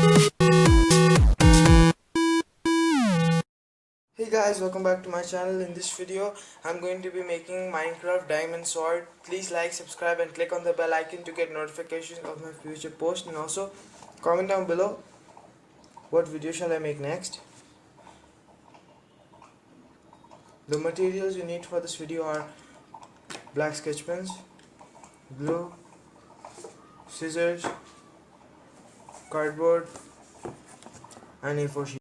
Hey guys, welcome back to my channel. In this video I'm going to be making Minecraft diamond sword. Please like, subscribe and click on the bell icon to get notifications of my future posts, and also comment down below what video shall I make next. The materials you need for this video are black sketch pens, glue, scissors, cardboard and A4 sheet.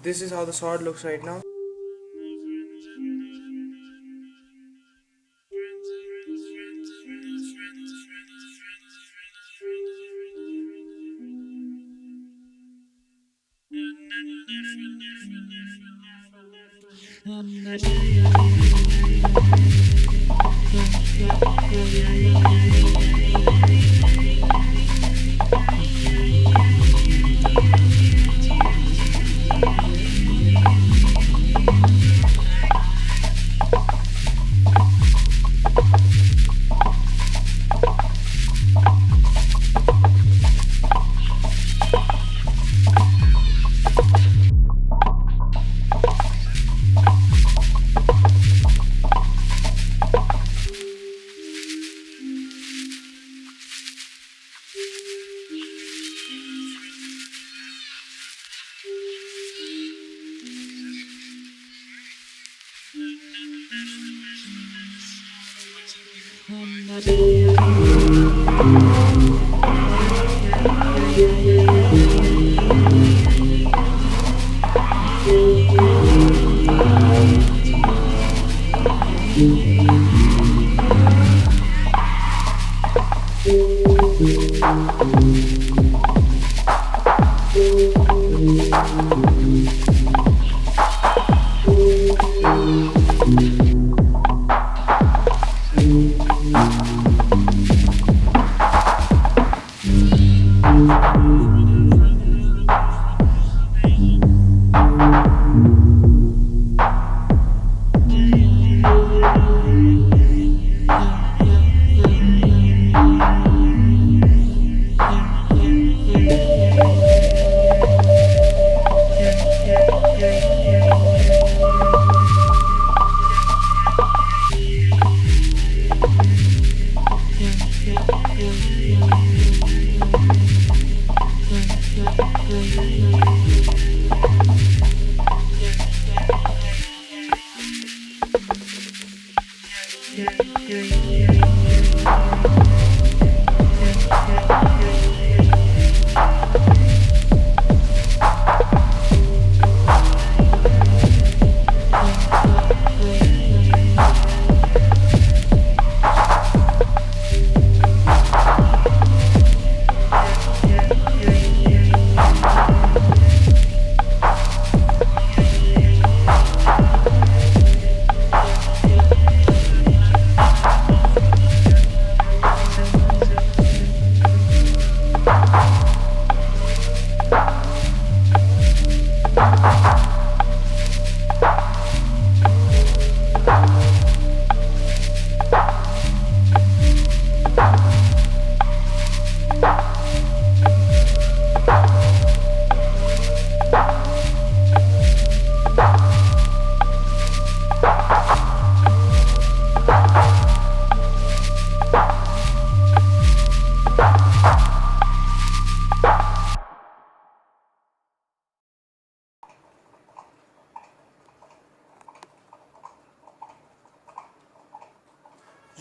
This is how the sword looks right now.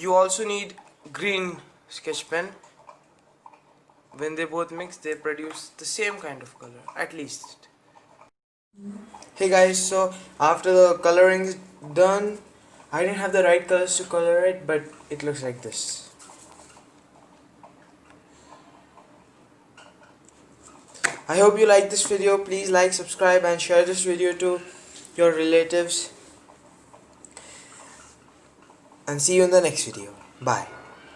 You also need green sketch pen. When they both mix, they produce the same kind of color, at least. Hey guys, so after the coloring is done, I didn't have the right colors to color it, but it looks like this. I hope you like this video. Please like, subscribe and share this video to your relatives. And see you in the next video. Bye.